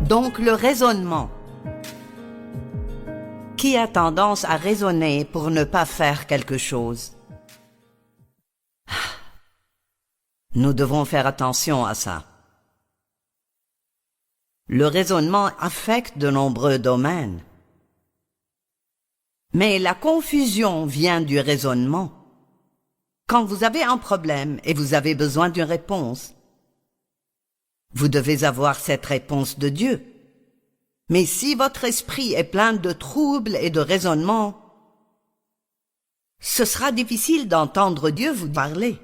Donc le raisonnement. Qui a tendance à raisonner pour ne pas faire quelque chose? Nous devons faire attention à ça. Le raisonnement affecte de nombreux domaines. Mais la confusion vient du raisonnement. Quand vous avez un problème et vous avez besoin d'une réponse, vous devez avoir cette réponse de Dieu. Mais si votre esprit est plein de troubles et de raisonnements, ce sera difficile d'entendre Dieu vous parler.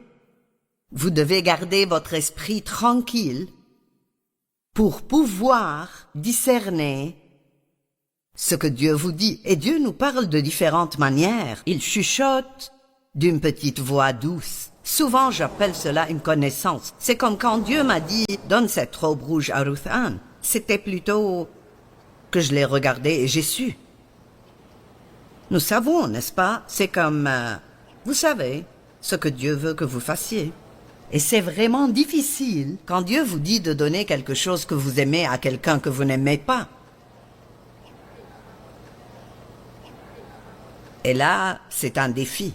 Vous devez garder votre esprit tranquille pour pouvoir discerner ce que Dieu vous dit. Et Dieu nous parle de différentes manières. Il chuchote d'une petite voix douce. Souvent, j'appelle cela une connaissance. C'est comme quand Dieu m'a dit « Donne cette robe rouge à Ruth Ann ». C'était plutôt que je l'ai regardé et j'ai su. Nous savons, n'est-ce pas? C'est comme, vous savez, ce que Dieu veut que vous fassiez. Et c'est vraiment difficile quand Dieu vous dit de donner quelque chose que vous aimez à quelqu'un que vous n'aimez pas. Et là, c'est un défi.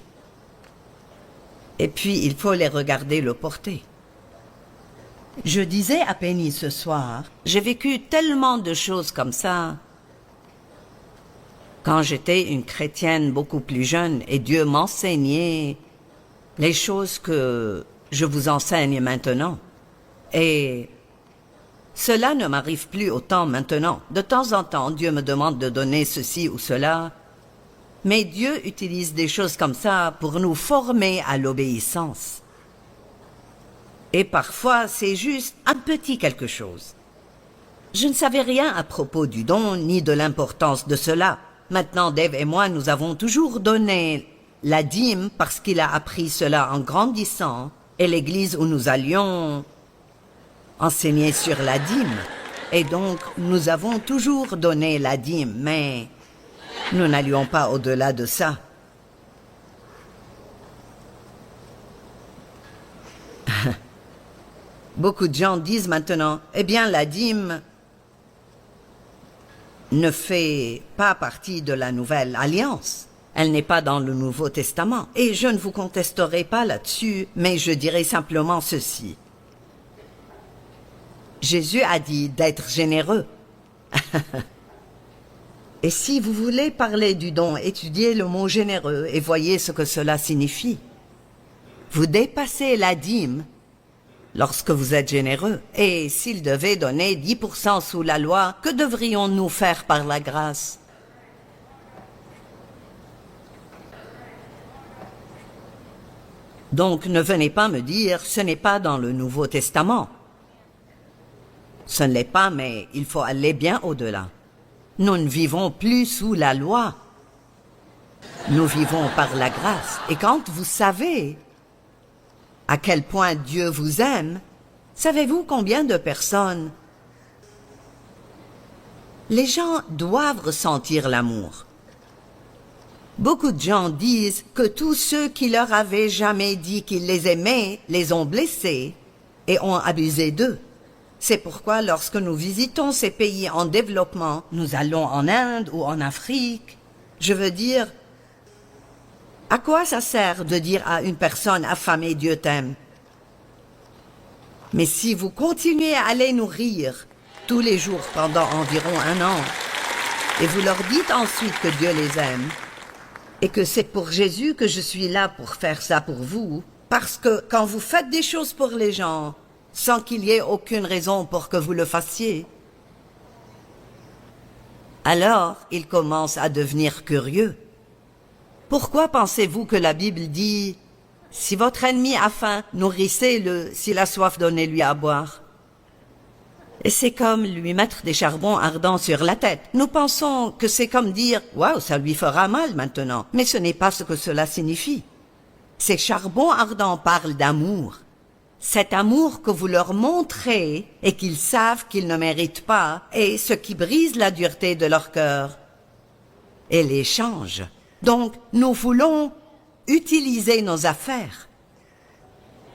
Et puis, il faut les regarder le porter. Je disais à Penny ce soir, j'ai vécu tellement de choses comme ça. Quand j'étais une chrétienne beaucoup plus jeune et Dieu m'enseignait les choses que je vous enseigne maintenant. Et cela ne m'arrive plus autant maintenant. De temps en temps, Dieu me demande de donner ceci ou cela. Mais Dieu utilise des choses comme ça pour nous former à l'obéissance. Et parfois, c'est juste un petit quelque chose. Je ne savais rien à propos du don, ni de l'importance de cela. Maintenant, Dave et moi, nous avons toujours donné la dîme parce qu'il a appris cela en grandissant. Et l'église où nous allions enseignait sur la dîme. Et donc, nous avons toujours donné la dîme, mais nous n'allions pas au-delà de ça. Beaucoup de gens disent maintenant, eh bien la dîme ne fait pas partie de la nouvelle alliance. Elle n'est pas dans le Nouveau Testament. Et je ne vous contesterai pas là-dessus, mais je dirai simplement ceci. Jésus a dit d'être généreux. Et si vous voulez parler du don, étudiez le mot généreux et voyez ce que cela signifie. Vous dépassez la dîme lorsque vous êtes généreux. Et s'il devait donner 10% sous la loi, que devrions-nous faire par la grâce? Donc ne venez pas me dire, ce n'est pas dans le Nouveau Testament. Ce ne l'est pas, mais il faut aller bien au-delà. Nous ne vivons plus sous la loi. Nous vivons par la grâce. Et quand vous savez à quel point Dieu vous aime, savez-vous combien de personnes? Les gens doivent ressentir l'amour. Beaucoup de gens disent que tous ceux qui leur avaient jamais dit qu'ils les aimaient les ont blessés et ont abusé d'eux. C'est pourquoi lorsque nous visitons ces pays en développement, nous allons en Inde ou en Afrique, je veux dire, à quoi ça sert de dire à une personne affamée Dieu t'aime? Mais si vous continuez à les nourrir tous les jours pendant environ 1 an, et vous leur dites ensuite que Dieu les aime, et que c'est pour Jésus que je suis là pour faire ça pour vous, parce que quand vous faites des choses pour les gens, sans qu'il y ait aucune raison pour que vous le fassiez, alors ils commencent à devenir curieux. Pourquoi pensez-vous que la Bible dit « Si votre ennemi a faim, nourrissez-le, s'il a soif, donnez-lui à boire » Et c'est comme lui mettre des charbons ardents sur la tête. Nous pensons que c'est comme dire « Waouh, ça lui fera mal maintenant ». Mais ce n'est pas ce que cela signifie. Ces charbons ardents parlent d'amour. Cet amour que vous leur montrez et qu'ils savent qu'ils ne méritent pas est ce qui brise la dureté de leur cœur et les change. Donc, nous voulons utiliser nos affaires.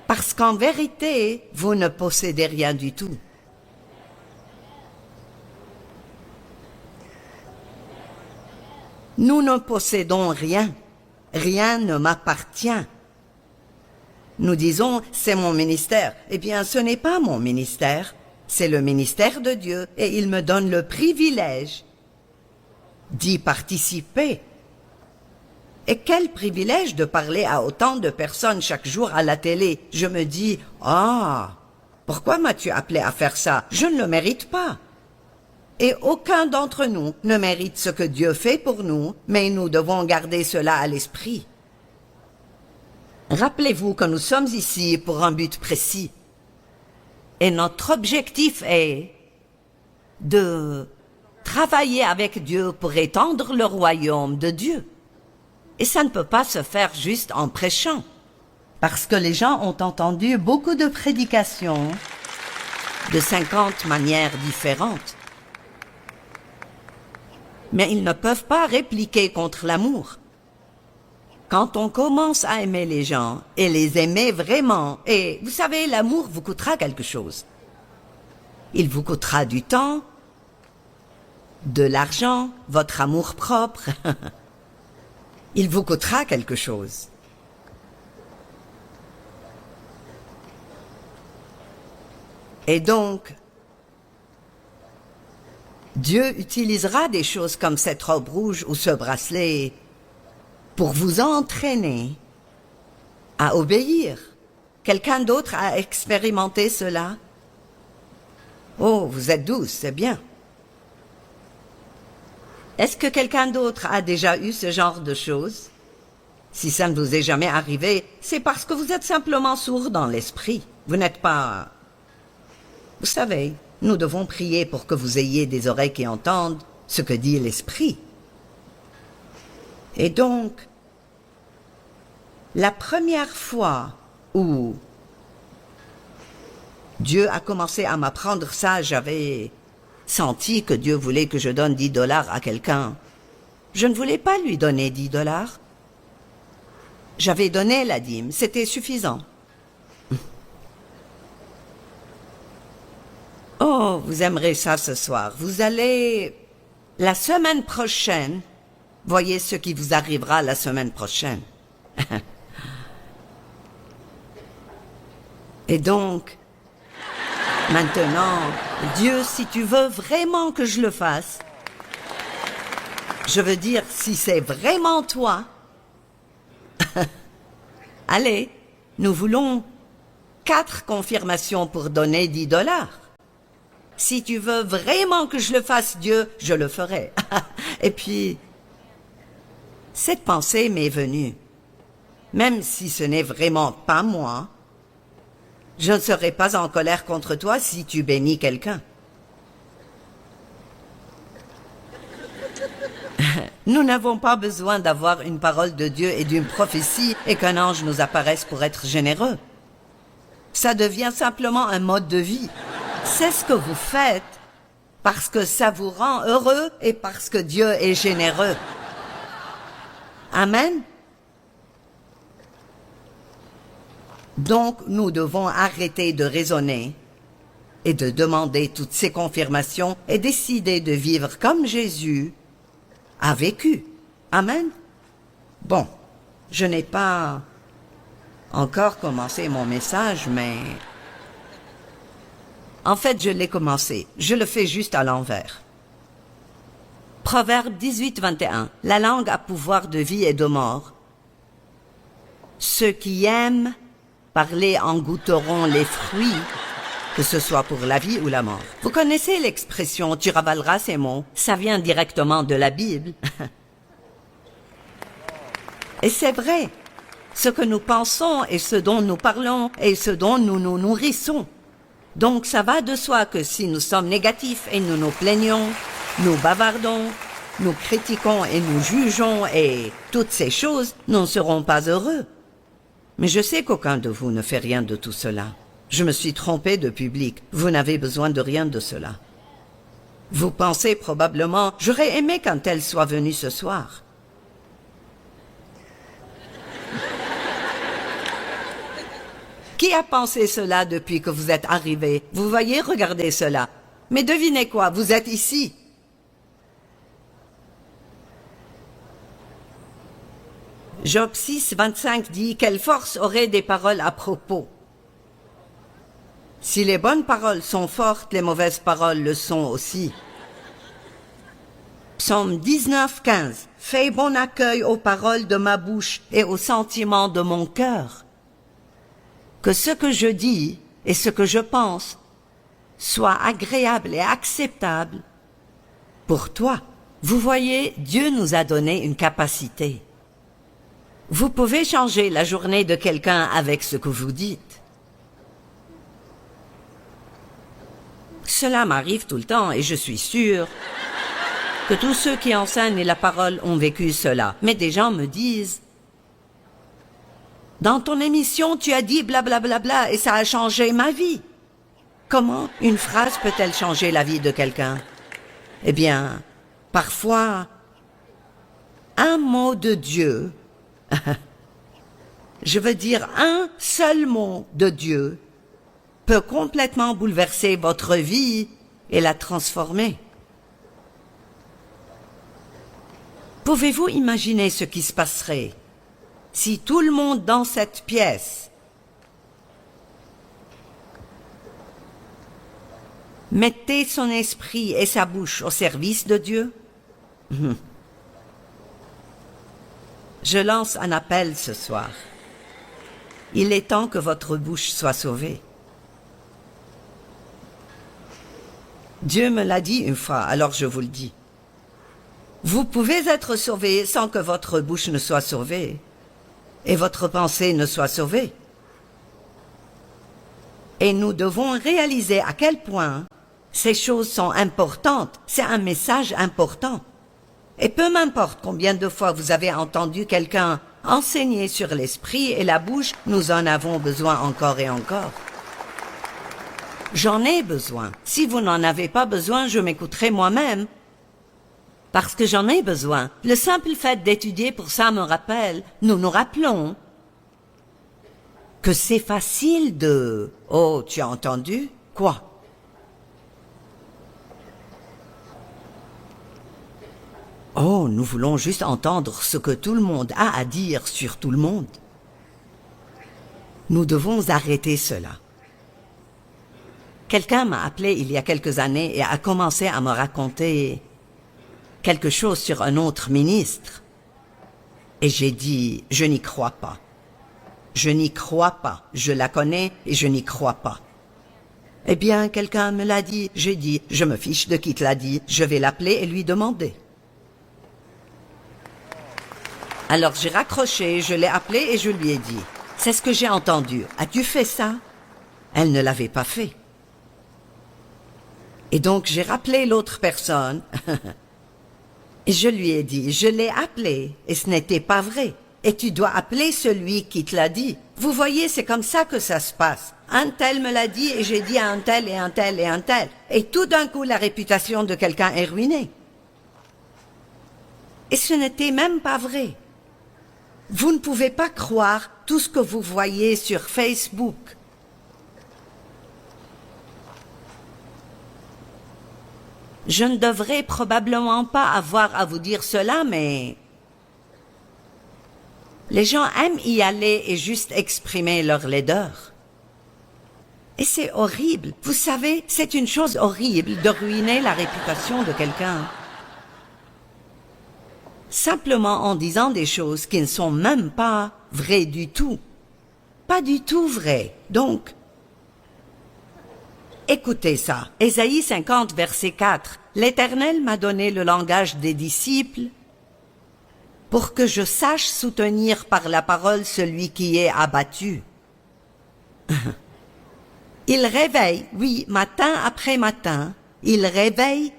Parce qu'en vérité, vous ne possédez rien du tout. Nous ne possédons rien. Rien ne m'appartient. Nous disons, c'est mon ministère. Eh bien, ce n'est pas mon ministère. C'est le ministère de Dieu et il me donne le privilège d'y participer. Et quel privilège de parler à autant de personnes chaque jour à la télé. Je me dis, pourquoi m'as-tu appelé à faire ça? Je ne le mérite pas. Et aucun d'entre nous ne mérite ce que Dieu fait pour nous, mais nous devons garder cela à l'esprit. Rappelez-vous que nous sommes ici pour un but précis. Et notre objectif est de travailler avec Dieu pour étendre le royaume de Dieu. Et ça ne peut pas se faire juste en prêchant. Parce que les gens ont entendu beaucoup de prédications de 50 manières différentes. Mais ils ne peuvent pas répliquer contre l'amour. Quand on commence à aimer les gens et les aimer vraiment, et vous savez, l'amour vous coûtera quelque chose. Il vous coûtera du temps, de l'argent, votre amour propre. Il vous coûtera quelque chose. Et donc, Dieu utilisera des choses comme cette robe rouge ou ce bracelet pour vous entraîner à obéir. Quelqu'un d'autre a expérimenté cela? Oh, vous êtes douce, c'est bien. Est-ce que quelqu'un d'autre a déjà eu ce genre de choses? Si ça ne vous est jamais arrivé, c'est parce que vous êtes simplement sourd dans l'esprit. Vous n'êtes pas... Vous savez, nous devons prier pour que vous ayez des oreilles qui entendent ce que dit l'esprit. Et donc, la première fois où Dieu a commencé à m'apprendre ça, j'avais senti que Dieu voulait que je donne 10 $ à quelqu'un. Je ne voulais pas lui donner 10 $. J'avais donné la dîme, c'était suffisant. Oh, vous aimerez ça ce soir. Vous allez... La semaine prochaine, voyez ce qui vous arrivera la semaine prochaine. Et donc, maintenant, Dieu, si tu veux vraiment que je le fasse, je veux dire, si c'est vraiment toi, allez, nous voulons 4 confirmations pour donner 10 $. Si tu veux vraiment que je le fasse, Dieu, je le ferai. Et puis, cette pensée m'est venue. Même si ce n'est vraiment pas moi, je ne serai pas en colère contre toi si tu bénis quelqu'un. Nous n'avons pas besoin d'avoir une parole de Dieu et d'une prophétie et qu'un ange nous apparaisse pour être généreux. Ça devient simplement un mode de vie. C'est ce que vous faites parce que ça vous rend heureux et parce que Dieu est généreux. Amen. Donc, nous devons arrêter de raisonner et de demander toutes ces confirmations et décider de vivre comme Jésus a vécu. Amen. Bon, je n'ai pas encore commencé mon message, mais... En fait, je l'ai commencé. Je le fais juste à l'envers. Proverbe 18, 21. La langue a pouvoir de vie et de mort. Ceux qui aiment parler en goûteront les fruits, que ce soit pour la vie ou la mort. Vous connaissez l'expression « tu ravaleras ces mots ». Ça vient directement de la Bible. Et c'est vrai. Ce que nous pensons et ce dont nous parlons et ce dont nous nous nourrissons. Donc ça va de soi que si nous sommes négatifs et nous nous plaignons, nous bavardons, nous critiquons et nous jugeons et toutes ces choses, nous ne serons pas heureux. Mais je sais qu'aucun de vous ne fait rien de tout cela. Je me suis trompé de public. Vous n'avez besoin de rien de cela. Vous pensez probablement, j'aurais aimé qu'un tel soit venu ce soir. Qui a pensé cela depuis que vous êtes arrivé? Vous voyez, regardez cela. Mais devinez quoi, vous êtes ici. Job 6, 25 dit « Quelle force aurait des paroles à propos ?» Si les bonnes paroles sont fortes, les mauvaises paroles le sont aussi. Psaume 19, 15. Fais bon accueil aux paroles de ma bouche et aux sentiments de mon cœur. Que ce que je dis et ce que je pense soit agréable et acceptable pour toi. Vous voyez, Dieu nous a donné une capacité. Vous pouvez changer la journée de quelqu'un avec ce que vous dites. Cela m'arrive tout le temps et je suis sûre que tous ceux qui enseignent la parole ont vécu cela. Mais des gens me disent « Dans ton émission, tu as dit blablabla bla, et ça a changé ma vie. » Comment une phrase peut-elle changer la vie de quelqu'un? Eh bien, parfois, un mot de Dieu, je veux dire un seul mot de Dieu, peut complètement bouleverser votre vie et la transformer. Pouvez-vous imaginer ce qui se passerait si tout le monde dans cette pièce mettait son esprit et sa bouche au service de Dieu? Je lance un appel ce soir. Il est temps que votre bouche soit sauvée. Dieu me l'a dit une fois, alors je vous le dis. Vous pouvez être sauvé sans que votre bouche ne soit sauvée et votre pensée ne soit sauvée. Et nous devons réaliser à quel point ces choses sont importantes. C'est un message important. Et peu m'importe combien de fois vous avez entendu quelqu'un enseigner sur l'esprit et la bouche, nous en avons besoin encore et encore. J'en ai besoin. Si vous n'en avez pas besoin, je m'écouterai moi-même. Parce que j'en ai besoin. Le simple fait d'étudier pour ça me rappelle, nous nous rappelons que c'est facile de... Oh, tu as entendu? Quoi? Oh, nous voulons juste entendre ce que tout le monde a à dire sur tout le monde. Nous devons arrêter cela. Quelqu'un m'a appelé il y a quelques années et a commencé à me raconter quelque chose sur un autre ministre. Et j'ai dit, je n'y crois pas. Je n'y crois pas. Je la connais et je n'y crois pas. Eh bien, quelqu'un me l'a dit. J'ai dit, je me fiche de qui te l'a dit. Je vais l'appeler et lui demander. Alors j'ai raccroché, je l'ai appelé et je lui ai dit, c'est ce que j'ai entendu. As-tu fait ça? Elle ne l'avait pas fait. Et donc j'ai rappelé l'autre personne et je lui ai dit, je l'ai appelé et ce n'était pas vrai. Et tu dois appeler celui qui te l'a dit. Vous voyez, c'est comme ça que ça se passe. Un tel me l'a dit et j'ai dit à un tel et un tel et un tel. Et tout d'un coup, la réputation de quelqu'un est ruinée. Et ce n'était même pas vrai. Vous ne pouvez pas croire tout ce que vous voyez sur Facebook. Je ne devrais probablement pas avoir à vous dire cela, mais les gens aiment y aller et juste exprimer leur laideur. Et c'est horrible. Vous savez, c'est une chose horrible de ruiner la réputation de quelqu'un. Simplement en disant des choses qui ne sont même pas vraies du tout. Pas du tout vraies. Donc, écoutez ça. Ésaïe 50, verset 4. L'Éternel m'a donné le langage des disciples pour que je sache soutenir par la parole celui qui est abattu. Il réveille, oui, matin après matin, il réveille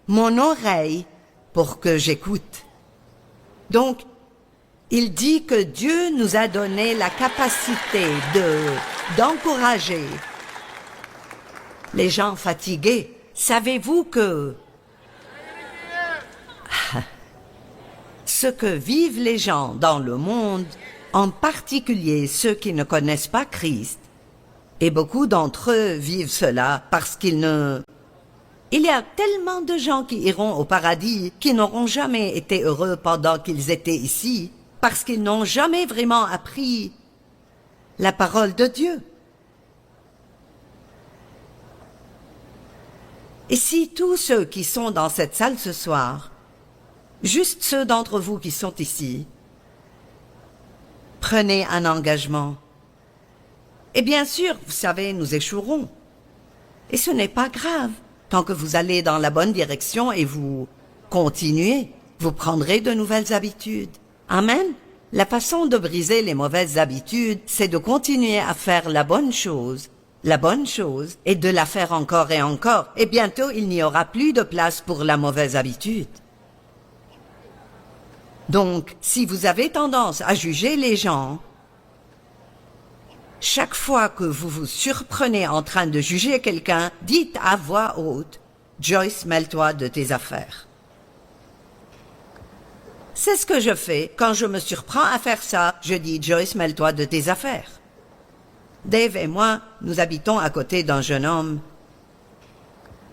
mon oreille pour que j'écoute. Donc, il dit que Dieu nous a donné la capacité d'encourager les gens fatigués. Savez-vous que ce que vivent les gens dans le monde, en particulier ceux qui ne connaissent pas Christ, et beaucoup d'entre eux vivent cela parce qu'ils ne... Il y a tellement de gens qui iront au paradis qui n'auront jamais été heureux pendant qu'ils étaient ici parce qu'ils n'ont jamais vraiment appris la parole de Dieu. Et si tous ceux qui sont dans cette salle ce soir, juste ceux d'entre vous qui sont ici, prenez un engagement, et bien sûr, vous savez, nous échouerons. Et ce n'est pas grave, tant que vous allez dans la bonne direction et vous continuez, vous prendrez de nouvelles habitudes. Amen. La façon de briser les mauvaises habitudes, c'est de continuer à faire la bonne chose, et de la faire encore et encore, et bientôt il n'y aura plus de place pour la mauvaise habitude. Donc, si vous avez tendance à juger les gens, chaque fois que vous vous surprenez en train de juger quelqu'un, dites à voix haute, « Joyce, mêle-toi de tes affaires ». C'est ce que je fais. Quand je me surprends à faire ça, je dis « Joyce, mêle-toi de tes affaires ». Dave et moi, nous habitons à côté d'un jeune homme.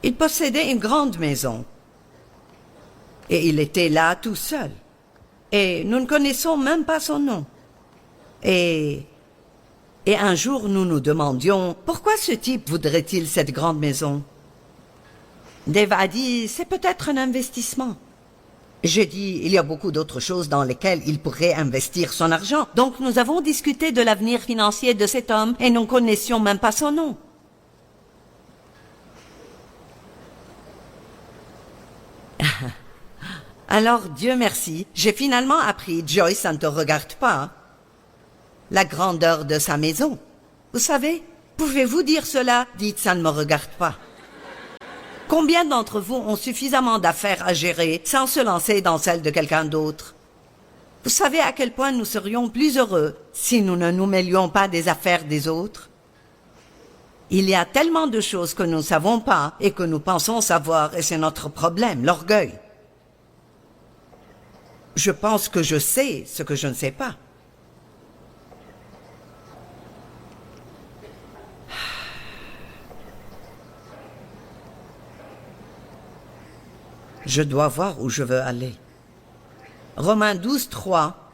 Il possédait une grande maison. Et il était là tout seul. Et nous ne connaissons même pas son nom. Et un jour, nous nous demandions, pourquoi ce type voudrait-il cette grande maison? Dave a dit, c'est peut-être un investissement. J'ai dit, il y a beaucoup d'autres choses dans lesquelles il pourrait investir son argent. Donc nous avons discuté de l'avenir financier de cet homme et nous ne connaissions même pas son nom. Alors, Dieu merci, j'ai finalement appris, Joyce, ça ne te regarde pas, la grandeur de sa maison. Vous savez, pouvez-vous dire cela? Dites, ça ne me regarde pas. Combien d'entre vous ont suffisamment d'affaires à gérer sans se lancer dans celle de quelqu'un d'autre? Vous savez à quel point nous serions plus heureux si nous ne nous mêlions pas des affaires des autres? Il y a tellement de choses que nous ne savons pas et que nous pensons savoir, et c'est notre problème, l'orgueil. Je pense que je sais ce que je ne sais pas. Je dois voir où je veux aller. Romains 12, 3.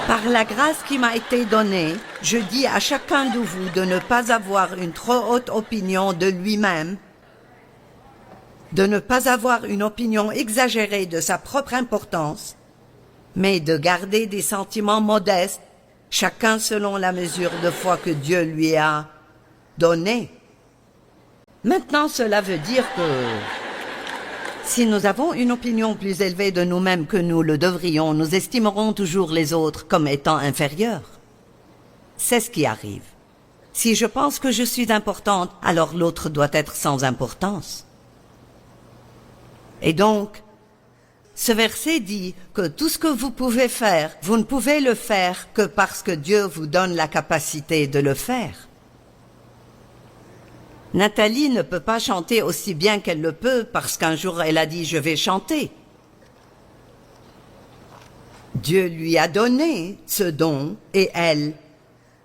Par la grâce qui m'a été donnée, je dis à chacun de vous de ne pas avoir une trop haute opinion de lui-même, de ne pas avoir une opinion exagérée de sa propre importance, mais de garder des sentiments modestes, chacun selon la mesure de foi que Dieu lui a donnée. Maintenant, cela veut dire que si nous avons une opinion plus élevée de nous-mêmes que nous le devrions, nous estimerons toujours les autres comme étant inférieurs. C'est ce qui arrive. Si je pense que je suis importante, alors l'autre doit être sans importance. Et donc, ce verset dit que tout ce que vous pouvez faire, vous ne pouvez le faire que parce que Dieu vous donne la capacité de le faire. Nathalie ne peut pas chanter aussi bien qu'elle le peut parce qu'un jour elle a dit « je vais chanter ». Dieu lui a donné ce don et elle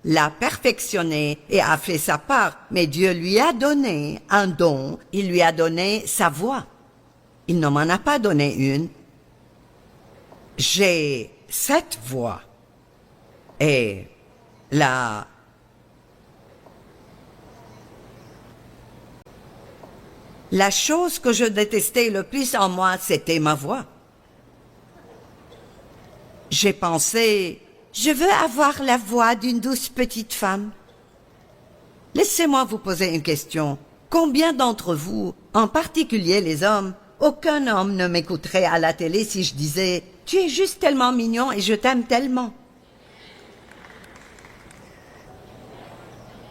l'a perfectionné et a fait sa part. Mais Dieu lui a donné un don, il lui a donné sa voix. Il ne m'en a pas donné une. J'ai cette voix et la chose que je détestais le plus en moi, c'était ma voix. J'ai pensé, je veux avoir la voix d'une douce petite femme. Laissez-moi vous poser une question. Combien d'entre vous, en particulier les hommes, aucun homme ne m'écouterait à la télé si je disais « Tu es juste tellement mignon et je t'aime tellement ».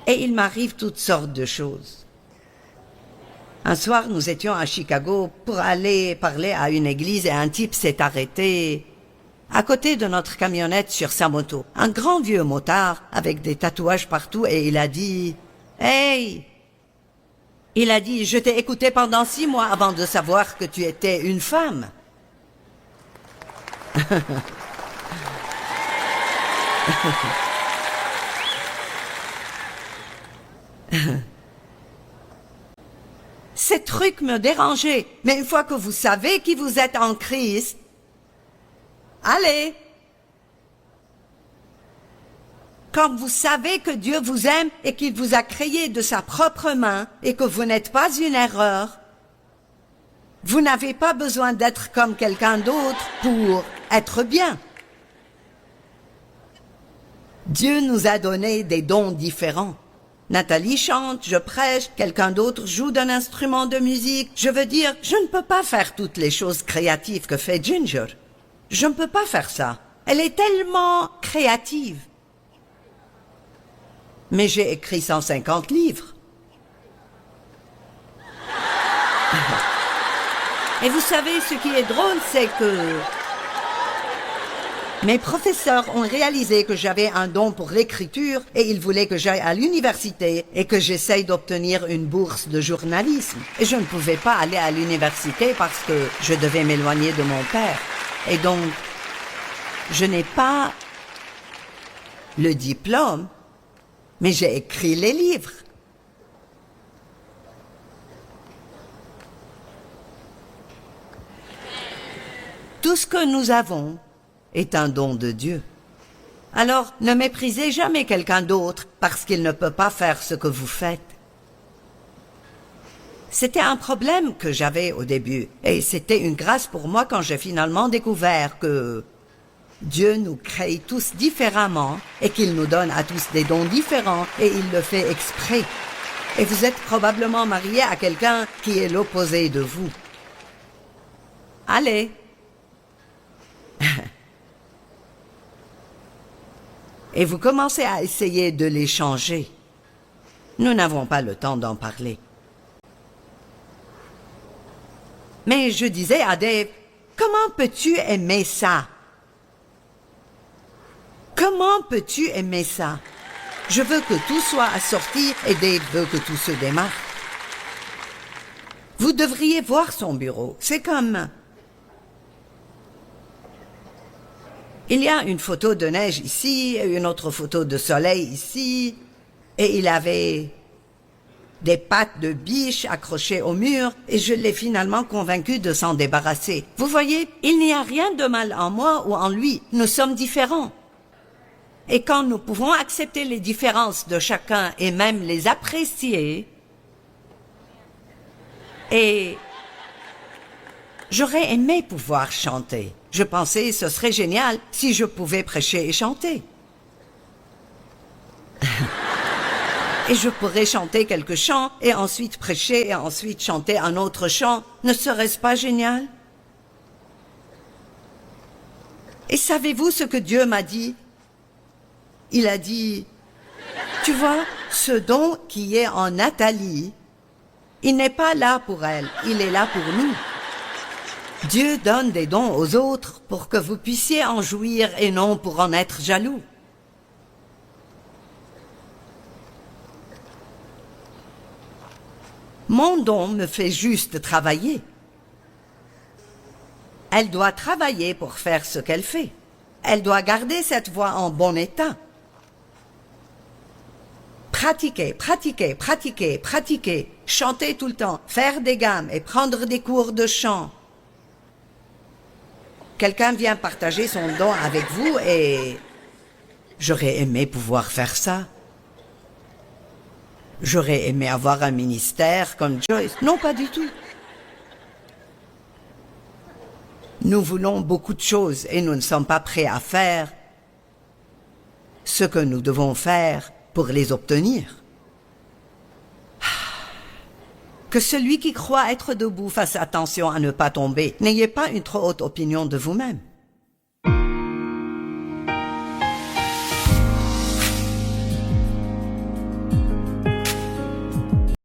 Et il m'arrive toutes sortes de choses. Un soir, nous étions à Chicago pour aller parler à une église et un type s'est arrêté à côté de notre camionnette sur sa moto. Un grand vieux motard avec des tatouages partout et il a dit « Hey !» Il a dit « Je t'ai écouté pendant 6 mois avant de savoir que tu étais une femme. » Ces trucs me dérangeaient, mais une fois que vous savez qui vous êtes en Christ, Allez! Quand vous savez que Dieu vous aime et qu'il vous a créé de sa propre main et que vous n'êtes pas une erreur, vous n'avez pas besoin d'être comme quelqu'un d'autre pour être bien. Dieu nous a donné des dons différents. Nathalie chante, je prêche, quelqu'un d'autre joue d'un instrument de musique. Je veux dire, je ne peux pas faire toutes les choses créatives que fait Ginger. Je ne peux pas faire ça. Elle est tellement créative. Mais j'ai écrit 150 livres. Et vous savez, ce qui est drôle, c'est que mes professeurs ont réalisé que j'avais un don pour l'écriture et ils voulaient que j'aille à l'université et que j'essaye d'obtenir une bourse de journalisme. Et je ne pouvais pas aller à l'université parce que je devais m'éloigner de mon père. Et donc, je n'ai pas le diplôme, mais j'ai écrit les livres. Tout ce que nous avons est un don de Dieu. Alors, ne méprisez jamais quelqu'un d'autre parce qu'il ne peut pas faire ce que vous faites. C'était un problème que j'avais au début, et c'était une grâce pour moi quand j'ai finalement découvert que Dieu nous crée tous différemment et qu'il nous donne à tous des dons différents et il le fait exprès. Et vous êtes probablement marié à quelqu'un qui est l'opposé de vous. Allez! Et vous commencez à essayer de les changer. Nous n'avons pas le temps d'en parler. Mais je disais à Dave, comment peux-tu aimer ça? Comment peux-tu aimer ça? Je veux que tout soit assorti et Dave veut que tout se démarre. Vous devriez voir son bureau. C'est comme... Il y a une photo de neige ici, et une autre photo de soleil ici, et il avait des pattes de biche accrochées au mur, et je l'ai finalement convaincu de s'en débarrasser. Vous voyez, il n'y a rien de mal en moi ou en lui, nous sommes différents. Et quand nous pouvons accepter les différences de chacun et même les apprécier, et j'aurais aimé pouvoir chanter. Je pensais ce serait génial si je pouvais prêcher et chanter. Et je pourrais chanter quelques chants et ensuite prêcher et ensuite chanter un autre chant. Ne serait-ce pas génial? Et savez-vous ce que Dieu m'a dit? Il a dit, tu vois, ce don qui est en Nathalie, il n'est pas là pour elle, il est là pour nous. Dieu donne des dons aux autres pour que vous puissiez en jouir et non pour en être jaloux. Mon don me fait juste travailler. Elle doit travailler pour faire ce qu'elle fait. Elle doit garder cette voix en bon état. Pratiquer, pratiquer, pratiquer, pratiquer, chanter tout le temps, faire des gammes et prendre des cours de chant. Quelqu'un vient partager son don avec vous et j'aurais aimé pouvoir faire ça. J'aurais aimé avoir un ministère comme Joyce. Non, pas du tout. Nous voulons beaucoup de choses et nous ne sommes pas prêts à faire ce que nous devons faire pour les obtenir. Que celui qui croit être debout fasse attention à ne pas tomber. N'ayez pas une trop haute opinion de vous-même.